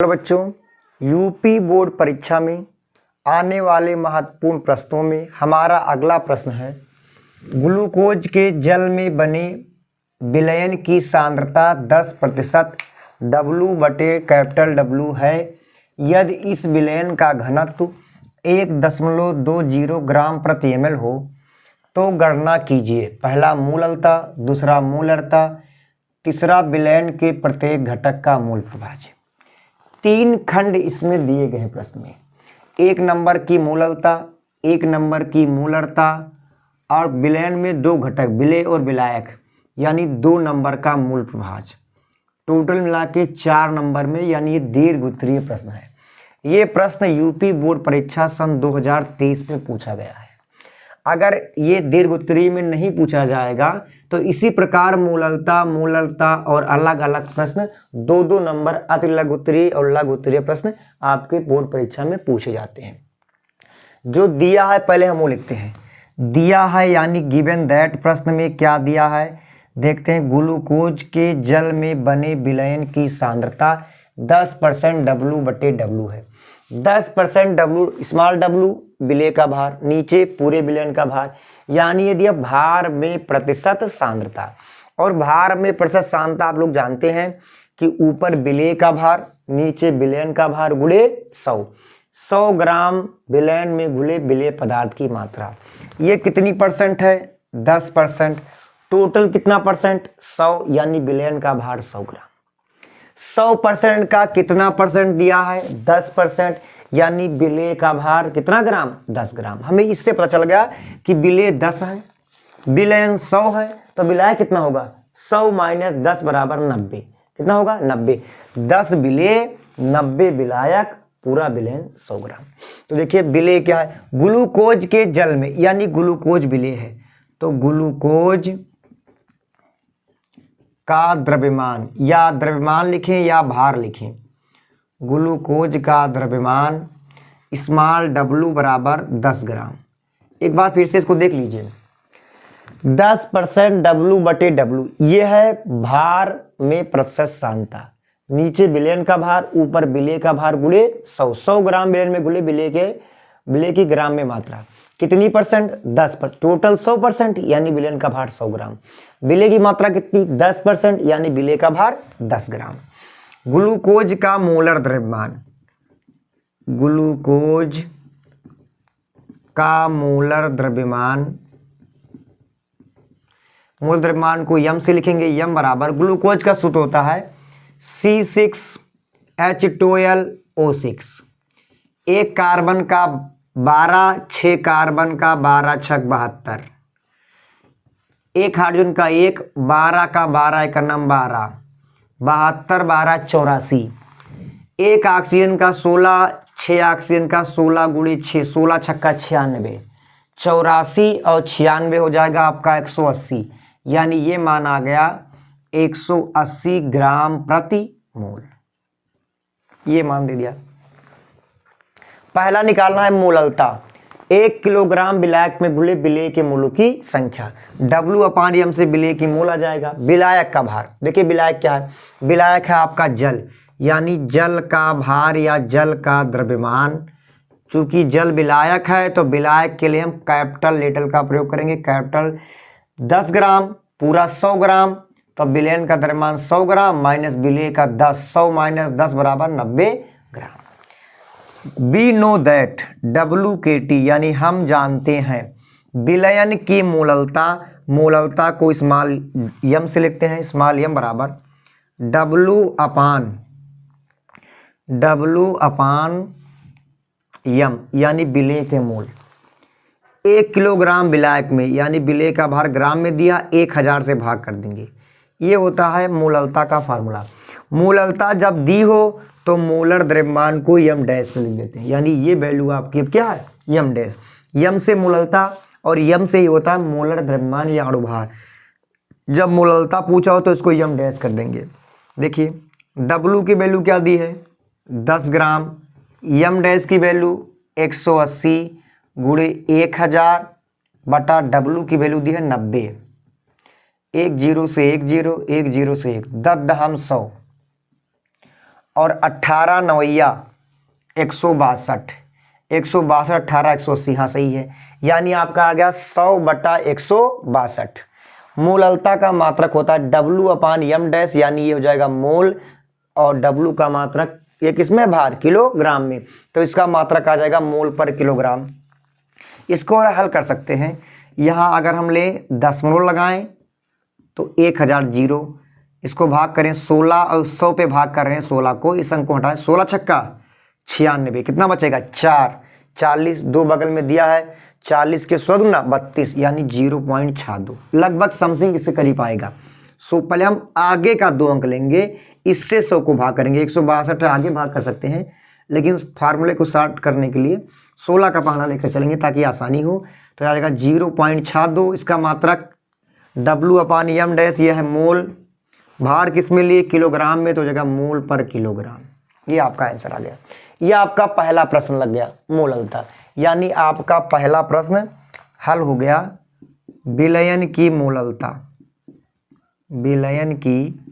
नमस्कार बच्चों, UP board परीक्षा में आने वाले महत्वपूर्ण प्रश्नों में हमारा अगला प्रश्न है, ग्लूकोज के जल में बने विलयन की सांद्रता 10% W/W है। यदि इस विलयन का घनत्व 1.20 ग्राम प्रति ml हो तो गणना कीजिए। पहला मूललता, दूसरा मूलरता, तीसरा विलयन के प्रत्येक घटक का मूल प्रभाज्य। 3 खंड इसमें दिए गए हैं प्रश्न में। 1 नंबर की मूललता, 1 नंबर की मूलरता और विलयन में 2 घटक विलेय और विलायक यानी 2 नंबर का मूल प्रभाज्य। टोटल मिला के 4 नंबर में, यानी ये दीर्घ उत्तरीय प्रश्न है। ये प्रश्न यूपी बोर्ड परीक्षा सन 2023 में पूछा गया है। अगर ये दीर्घ उत्तरीय में नहीं पूछा जाएगा तो इसी प्रकार मूललता और अलग अलग प्रश्न 2-2 नंबर अति लघु उत्तरीय और लघु उत्तरीय प्रश्न आपके बोर्ड परीक्षा में पूछे जाते हैं। जो दिया है पहले हम वो लिखते हैं। दिया है यानी गिवन दैट, प्रश्न में क्या दिया है देखते हैं। ग्लूकोज के जल में बने विलयन की सांद्रता 10% W/W है। 10% W, स्मॉल w विलेय का भार, नीचे पूरे विलयन का भार, यानी यदि अब भार में प्रतिशत सांद्रता, और भार में प्रतिशत सांद्रता आप लोग जानते हैं कि ऊपर विलेय का भार, नीचे विलयन का भार गुणे 100 ग्राम विलयन में घुले विलेय पदार्थ की मात्रा। ये कितनी परसेंट है? 10%। टोटल कितना परसेंट? 100, यानी विलयन का भार 100 ग्राम। 100% का कितना परसेंट दिया है? 10%, यानी विलेय का भार कितना ग्राम? 10 ग्राम। हमें इससे पता चल गया कि विलेय 10 है, विलयन 100 है, तो विलायक कितना होगा? 100 - 10 बराबर 90। कितना होगा? 90। 10 विलेय, 90 विलायक, पूरा विलयन 100 ग्राम। तो देखिए विलेय क्या है? ग्लूकोज के जल में, यानी ग्लूकोज विलेय है, तो ग्लूकोज का द्रव्यमान, या द्रव्यमान लिखें या भार लिखें, ग्लूकोज का द्रव्यमान स्मॉल w बराबर 10 ग्राम। एक बार फिर से इसको देख लीजिए। 10% W/W ये है भार में प्रतिशत सांद्रता, नीचे विलयन का भार, ऊपर विलेय का भार गुणे 100। 100 ग्राम विलयन में गुणे विलेय की ग्राम में मात्रा कितनी परसेंट? 10%। टोटल 100%, यानी विलयन का भार 100 ग्राम। विलेय की मात्रा कितनी? 10%, यानी विलेय का भार 10 ग्राम। ग्लूकोज का मोलर द्रव्यमान, ग्लूकोज का मोलर द्रव्यमान, मोल द्रव्यमान को यम से लिखेंगे। यम बराबर ग्लूकोज का सूत्र होता है C6H12O6। एक कार्बन का 12, 6 कार्बन का 12 छक 72, एक हाइड्रोजन का 1, 12 का 12 एक नाम 12, 72, 12 84, एक ऑक्सीजन का 16, 6 ऑक्सीजन का 16 गुणे 6, 16 छक्का 96, 84 और 96 हो जाएगा आपका 180, यानी ये मान आ गया 180 ग्राम प्रति मोल। ये मान दे दिया। पहला निकालना है मूललता। 1 किलोग्राम विलायक में घुले विलेय के मूलों की संख्या, W/M से विलेय की मूल आ जाएगा। विलायक का भार, देखिए विलायक क्या है? विलायक है आपका जल, यानी जल का भार या जल का द्रव्यमान। चूंकि जल विलायक है तो विलायक के लिए हम कैपिटल लेटर का प्रयोग करेंगे। कैपिटल 10 ग्राम, पूरा 100 ग्राम, तो विलयन का द्रव्यमान 100 ग्राम माइनस विलेय का 10, 100 - 10 बराबर 90 ग्राम। We know that WKT, यानी हम जानते हैं विलयन की मूललता। मूललता को स्मॉल यम से लिखते हैं। स्मॉल यम बराबर W/M, यानी विलेय के मूल। 1 किलोग्राम विलायक में, यानी विलेय का भार ग्राम में दिया, 1000 से भाग कर देंगे। ये होता है मूललता का फार्मूला। मूललता जब दी हो तो मोलर द्रव्यमान को यम डैश से लिख देते हैं, यानी ये वैल्यू आपकी अब क्या है? यम डैश। यम से मूललता और यम से ही होता है मोलर द्रव्यमान या अणुभार। जब मूललता पूछा हो तो इसको यम डैश कर देंगे। देखिए W की वैल्यू क्या दी है? 10 ग्राम। यम डैश की वैल्यू 180 गुणे 1000 बटा W की वैल्यू दी है 90। 1 0 से 1 0, 1 0 से 1, 10 100। और 18 नवैया 162, 162 18 180, हाँ सही है। यानी आपका आ गया 100/162। मोललता का मात्रक होता है W/m डैश, यानी ये हो जाएगा मोल, और W का मात्रक ये किसमें भार, किलोग्राम में, तो इसका मात्रक आ जाएगा मोल पर किलोग्राम। इसको हल कर सकते हैं। यहाँ अगर हम लें दशमलव लगाएं तो 1000 जीरो, इसको भाग करें 16 और 100 पे भाग कर रहे हैं 16 को, इस अंक को हटाएं, 16 छक्का 96, कितना बचेगा 4, 40 दो बगल में दिया है, 40 के 100 दूना 32, यानी 0.62, लगभग समथिंग इससे करीब आएगा। सो पहले हम आगे का 2 अंक लेंगे, इससे 100 को भाग करेंगे, 162 आगे भाग कर सकते हैं, लेकिन फार्मूले को शॉर्ट करने के लिए 16 का बहाना लेकर चलेंगे ताकि आसानी हो। तो आ जाएगा 0.62, इसका मात्रक W/m डैश, यह है मोल, भार किस में लिए, किलोग्राम में, तो हो जाएगा मोल पर किलोग्राम। ये आपका आंसर आ गया। ये आपका पहला प्रश्न लग गया मोललता, यानी आपका पहला प्रश्न हल हो गया। विलयन की मोललता, विलयन की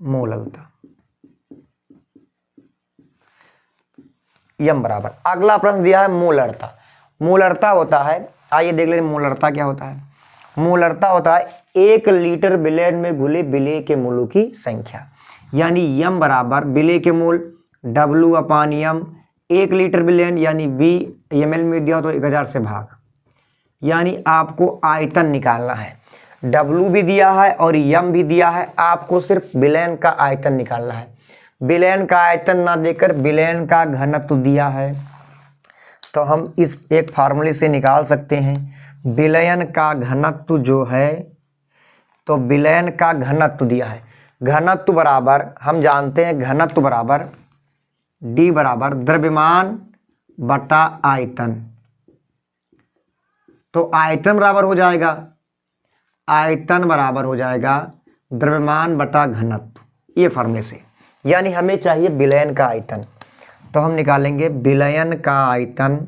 मोललता यम बराबर। अगला प्रश्न दिया है मोलरता। मोलरता होता है, आइए देख लें मोलरता क्या होता है। मोलरता होता है 1 लीटर विलयन में घुले विलेय के मोलों की संख्या, यानी यम बराबर विलेय के मोल W/m, 1 लीटर विलयन यानी V ml में दिया तो 1000 से भाग, यानी आपको आयतन निकालना है। W भी दिया है और m भी दिया है, आपको सिर्फ विलयन का आयतन निकालना है। विलयन का आयतन ना देकर विलयन का घनत्व दिया है, तो हम इस एक फार्मूले से निकाल सकते हैं। विलयन का घनत्व जो है, तो विलयन का घनत्व दिया है, घनत्व बराबर हम जानते हैं, घनत्व बराबर D बराबर द्रव्यमान बटा आयतन। तो आयतन बराबर हो जाएगा, आयतन बराबर हो जाएगा द्रव्यमान बटा घनत्व, ये फार्मूले से। यानी हमें चाहिए विलयन का आयतन, तो हम निकालेंगे विलयन का आयतन,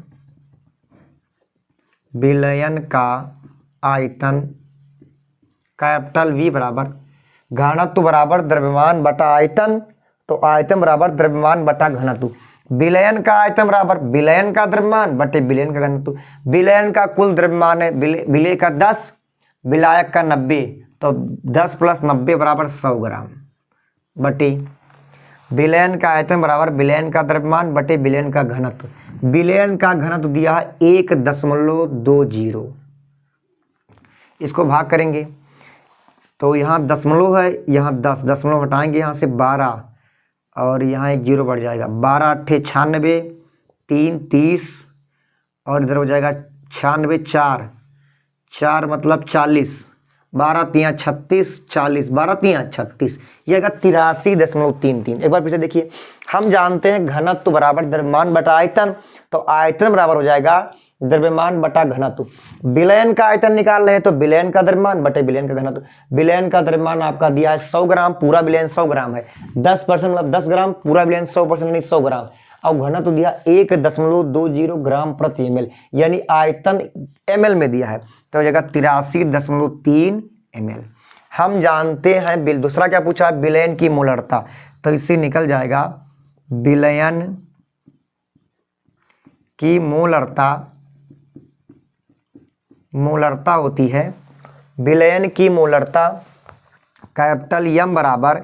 विलयन का आयतन कैपिटल V बराबर घनत्व बराबर द्रव्यमान बटा आयतन, तो आयतन बराबर द्रव्यमान बटा घनत्व। विलयन का आयतन बराबर विलयन का द्रव्यमान बटे विलयन का घनत्व। विलयन का कुल द्रव्यमान है विलेय का 10, विलायक का 90, तो 10 + 90 बराबर 100 ग्राम, बटे विलयन का आयतन बराबर विलयन का द्रव्यमान बटे विलयन का घनत्व। विलयन का घनत्व दिया है 1.20, इसको भाग करेंगे तो यहाँ दशमलव है, यहाँ 10, दशमलव हटाएंगे यहाँ से 12, और यहाँ एक 0 बढ़ जाएगा, 12 × 8 = 96, 3 = 30, और इधर हो जाएगा 96, 4 मतलब 40, 12 × 3 = 36, 40, 12 × 3 = 36, यह आएगा 83.33। एक बार फिर से देखिए, हम जानते हैं घनत्व बराबर द्रव्यमान बटा आयतन, तो आयतन बराबर हो जाएगा द्रव्यमान बटा घनत्व। विलयन का आयतन निकाल रहे हैं तो विलयन का द्रव्यमान बटे विलयन का घनत्व। विलयन का द्रव्यमान आपका दिया है 100 ग्राम, पूरा विलयन 100 ग्राम है, 10% मतलब 10 ग्राम, पूरा विलयन 100% यानी 100 ग्राम, और घनत्व दिया 1.20 ग्राम प्रति ml, यानी आयतन ml में दिया है, तो हो जाएगा 83.3 ml। हम जानते हैं दूसरा क्या पूछा है, विलयन की मोलरता, तो इससे निकल जाएगा विलयन की मोलरता, मोलरता होती है, विलयन की मोलरता कैपिटल M बराबर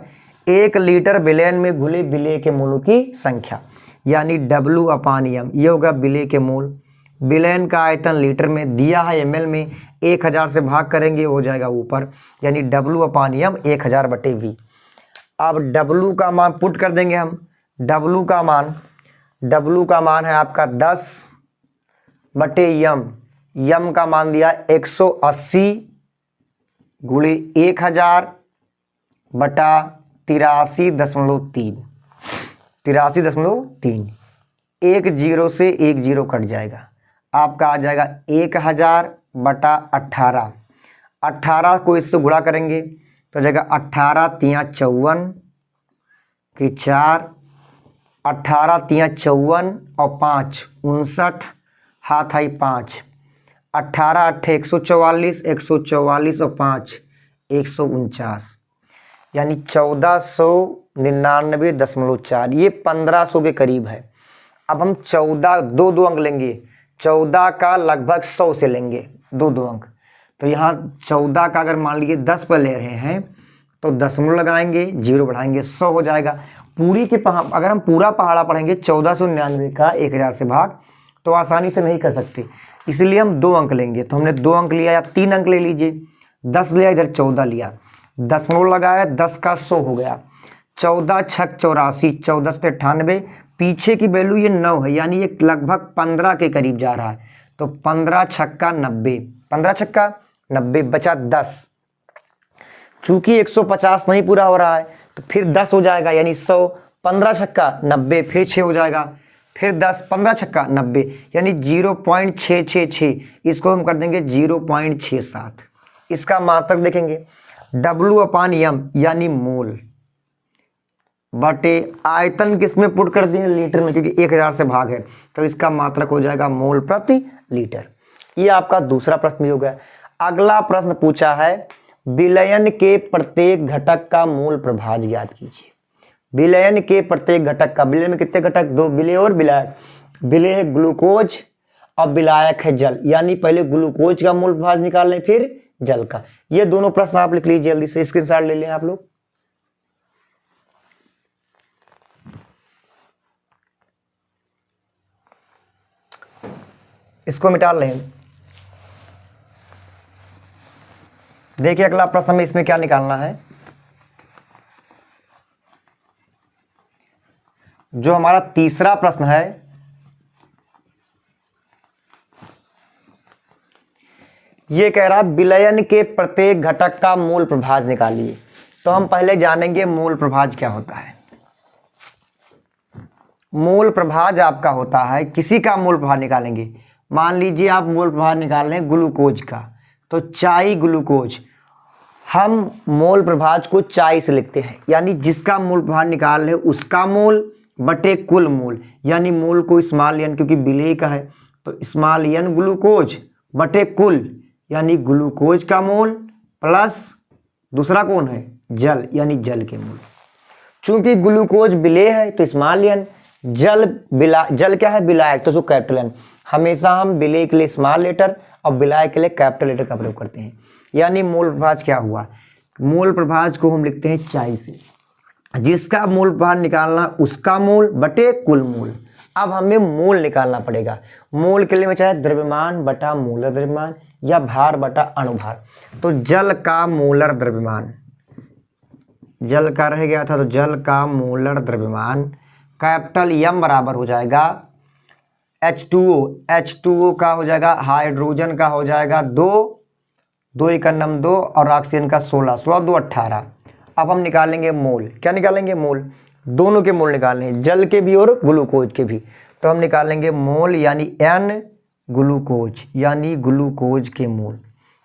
1 लीटर विलयन में घुले विलेय के मोलों की संख्या, यानी W/m, ये होगा विलेय के मोल। विलयन का आयतन लीटर में दिया है ml में, 1000 से भाग करेंगे हो जाएगा ऊपर, यानी W/m 1000/V। अब W का मान पुट कर देंगे हम, W का मान है आपका 10/m, m का मान दिया 180 × 1000 बटा 83.3, 83.3, एक 0 से एक 0 कट जाएगा, आपका आ जाएगा 1000/18, 18 को इससे गुणा करेंगे तो हो जाएगा 18 × 3 = 54 कि 4, 18 × 3 = 54 और 5 59, हाथ आई 5, 18 × 8 = 144, 144 और 5 149, यानी 1400 99.4, ये 1500 के करीब है। अब हम 14 दो अंक लेंगे, 14 का लगभग 100 से लेंगे दो अंक। तो यहाँ 14 का अगर मान लीजिए 10 पर ले रहे हैं तो दशमलव लगाएंगे, 0 बढ़ाएंगे, 100 हो जाएगा। पूरी के अगर हम पूरा पहाड़ा पढ़ेंगे 1499 का 1000 से भाग तो आसानी से नहीं कर सकते, इसलिए हम 2 अंक लेंगे। तो हमने 2 अंक लिया या 3 अंक ले लीजिए, 10 लिया, इधर 14 लिया, दशमलव लगाया, 10 का 100 हो गया, 14 छक 84, 14 से 98, पीछे की वैल्यू ये 9 है, यानी ये लगभग 15 के करीब जा रहा है। तो 15 छक्का 90, 15 छक्का 90, बचा 10। चूंकि 150 नहीं पूरा हो रहा है तो फिर 10 हो जाएगा, यानी 100, 15 छक्का 90, फिर 6 हो जाएगा, फिर 10, 15 छक्का 90, यानी 0.666, इसको हम कर देंगे 0.67। इसका मात्रक देखेंगे, W/M यानी मोल बटे आयतन किसमें पुट कर दिए, लीटर में, क्योंकि 1000 से भाग है तो इसका मात्रक हो जाएगा मोल प्रति लीटर। ये आपका दूसरा प्रश्न भी हो गया। अगला प्रश्न पूछा है विलयन के प्रत्येक घटक का मूल प्रभाज ज्ञात कीजिए। विलयन के प्रत्येक घटक का, विलयन में कितने घटक, 2, विलेय और विलायक। विलेय है ग्लूकोज और विलायक है जल, यानी पहले ग्लूकोज का मूल प्रभाज निकाल लें फिर जल का। ये दोनों प्रश्न आप लिख लीजिए, जल्दी से स्क्रीनशॉट ले लें आप लोग। इसको मिटा लें। देखिए अगला प्रश्न में इसमें क्या निकालना है, जो हमारा तीसरा प्रश्न है, ये कह रहा है विलयन के प्रत्येक घटक का मूल प्रभाज निकालिए। तो हम पहले जानेंगे मूल प्रभाज क्या होता है। मूल प्रभाज आपका होता है, किसी का मूल प्रभाज निकालेंगे, मान लीजिए आप मूल प्रभाज निकाल रहे हैं ग्लूकोज का, तो चाई ग्लूकोज, हम मोल प्रभाज को चाई से लिखते हैं, यानी जिसका मूल प्रभाज निकाल रहे उसका मोल बटे कुल मोल, यानी मोल को स्मॉल एन, क्योंकि विलेय का है तो स्मॉल एन ग्लूकोज बटे कुल, यानी ग्लूकोज का मोल प्लस दूसरा कौन है, जल, यानी जल के मोल। चूंकि ग्लूकोज विलेय है तो स्मॉल एन, जल क्या है, विलायक, तो उसको कैपिटल एन। हमेशा हम विलेय के लिए स्मॉल लेटर और विलायक के लिए कैपिटल लेटर का प्रयोग करते हैं। यानी मूल प्रभाज क्या हुआ, मूल प्रभाज को हम लिखते हैं चाई से, जिसका मूल प्रभाज निकालना उसका मूल बटे कुल मूल। अब हमें मूल निकालना पड़ेगा। मूल के लिए मैं चाहे द्रव्यमान बटा मूलर द्रव्यमान या भार बटा अणुभार। तो जल का मूलर द्रव्यमान, जल का रह गया था, तो जल का मूलर द्रव्यमान कैपिटल एम बराबर हो जाएगा H2O, H2O का हो जाएगा, हाइड्रोजन का हो जाएगा 2 एकम 2 और ऑक्सीजन का 16, 16 2 18। अब हम निकालेंगे मोल, क्या निकालेंगे, मोल, दोनों के मोल निकालने हैं, जल के भी और ग्लूकोज के भी। तो हम निकालेंगे मोल यानी N ग्लूकोज, यानी ग्लूकोज के मोल।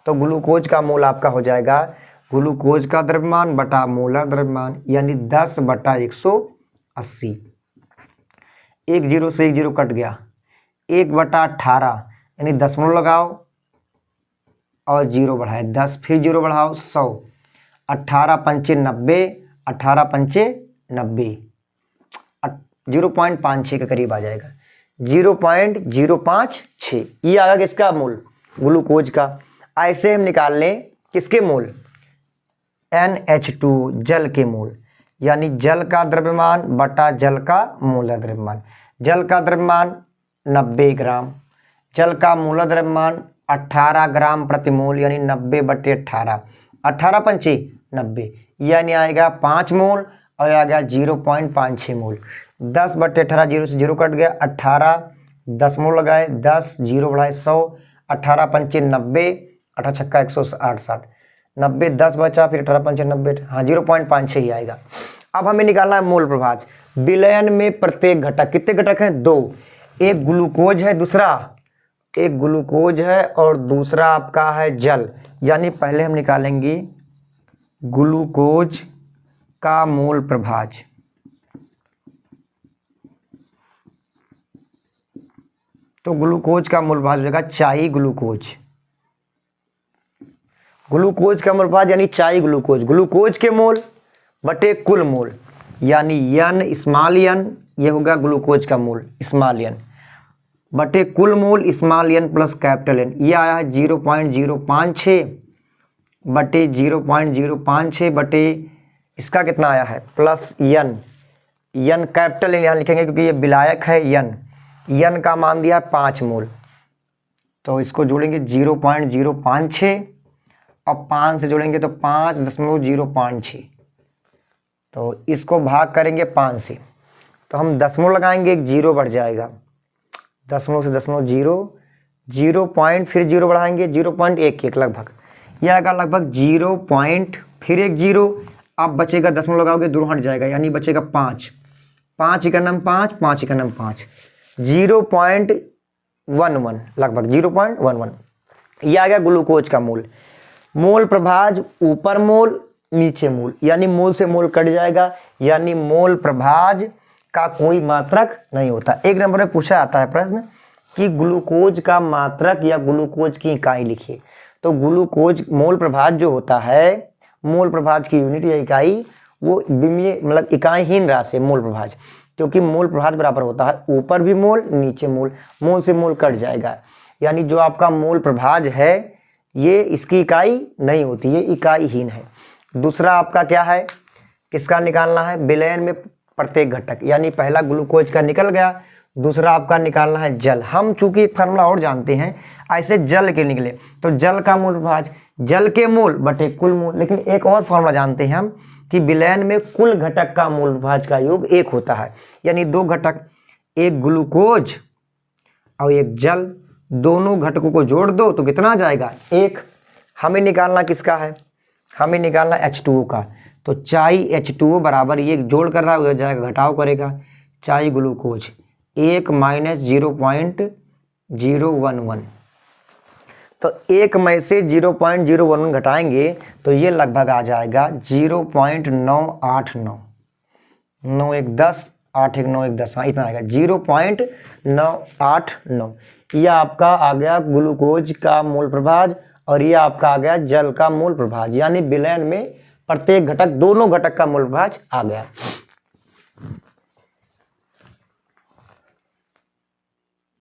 तो ग्लूकोज का मोल आपका हो जाएगा ग्लूकोज का द्रव्यमान बटा मोलर द्रव्यमान, यानी 10 बटा 180। 1 0 से 1 0 कट गया, 1 बटा 18, यानी दशमलव लगाओ और 0 बढ़ाए, 10 फिर 0 बढ़ाओ 100, 18 पंचे 90, 18 पंचे 90, 0.56 के करीब आ जाएगा, 0.056। ये आ गया किसका मूल, ग्लूकोज का। ऐसे हम निकाल लें किसके मूल, NH2 जल के मूल, यानी जल का द्रव्यमान बटा जल का मूलर द्रव्यमान। जल का द्रव्यमान 90 ग्राम, जल का मूलर द्रव्यमान 18 ग्राम प्रति मोल, यानी 90 बटे 18, 18 पंचे 90, यानी आएगा 5 मोल और आ गया 0.56 मोल। 10 बटे 18, 0 से 0 कट गया, 18 दशमलव लगाए, 10 0 बढ़ाए 100, 18 पंचे 90, 18 छक्का 160, 90 10 बचा, फिर 18 पंचे 90, हाँ 0.56 ही आएगा। अब हमें निकालना है मोल प्रभाज। विलयन में प्रत्येक घटक, कितने घटक हैं, 2, एक ग्लूकोज है, दूसरा एक ग्लूकोज है और दूसरा आपका है जल, यानी पहले हम निकालेंगे ग्लूकोज का मोल प्रभाज। तो ग्लूकोज का मोल प्रभाज हो जाएगा चाई ग्लूकोज, ग्लूकोज का मोल प्रभाज यानी चाई ग्लूकोज, ग्लूकोज के मोल बटे कुल मोल। यानी यन स्मॉल यन, ये होगा ग्लूकोज का मोल स्मॉल यन बटे कुल मोल small n plus capital N. ये आया है 0.056 बटे 0.056 बटे इसका कितना आया है प्लस यन, यन कैपिटल एन यहाँ लिखेंगे क्योंकि ये विलायक है यन, यन का मान दिया 5 मोल, तो इसको जोड़ेंगे 0.056 और 5 से जोड़ेंगे तो 5.056, तो इसको भाग करेंगे 5 से, तो हम दशमलव लगाएंगे, एक जीरो बढ़ जाएगा, दशमलव से दशमलव जीरो पॉइंट फिर जीरो बढ़ाएंगे 0.11 लगभग, यह आएगा लगभग 0. फिर एक जीरो, अब बचेगा दशमलव लगाओगे दूर हट जाएगा, यानी बचेगा 5, 5 इकन्नम 5, 5 इकन्नम 5, 0.11 लगभग 0.11। यह आ गया ग्लूकोज का मोल। मोल प्रभाज ऊपर मोल नीचे मोल, यानी मोल से मोल कट जाएगा, यानी मोल प्रभाज का कोई मात्रक नहीं होता। एक नंबर में पूछा आता है प्रश्न कि ग्लूकोज का मात्रक या ग्लूकोज की इकाई लिखिए, तो ग्लूकोज मोल प्रभाज जो होता है, मोल प्रभाज की यूनिट या इकाई वो विमीय मतलब इकाईहीन राशि मोल प्रभाज, क्योंकि मोल प्रभाज बराबर होता है ऊपर भी मोल नीचे मोल, मोल से मोल कट जाएगा, यानी जो आपका मोल प्रभाज है ये इसकी इकाई नहीं होती, ये इकाईहीन है। दूसरा आपका क्या है, किसका निकालना है, विलयन में प्रत्येक घटक, यानी पहला ग्लूकोज का निकल गया, दूसरा आपका निकालना है जल। हम चूंकि एक फार्मूला और जानते हैं, ऐसे जल के निकले तो जल का मोल प्रभाज जल के मोल बटे कुल मोल, लेकिन एक और फार्मूला जानते हैं हम कि विलयन में कुल घटक का मोल प्रभाज का योग 1 होता है, यानी 2 घटक, एक ग्लूकोज और एक जल, दोनों घटकों को जोड़ दो तो कितना आ जाएगा 1। हमें निकालना किसका है, हमें निकालना H2O का, तो चाई H2O बराबर ये जोड़ कर रहा है, हो जाएगा घटाव करेगा, चाई ग्लूकोज 1 माइनस 0.011, तो 1 में से 0.011 घटाएंगे तो ये लगभग आ जाएगा 0.989, 9 1 10, 8 1 9 1 10, हाँ इतना आएगा 0.989। यह आपका आ गया ग्लूकोज का मोल प्रभाज और ये आपका आ गया जल का मोल प्रभाज, यानी विलयन में प्रत्येक घटक दोनों घटक का मोल प्रभाज आ गया।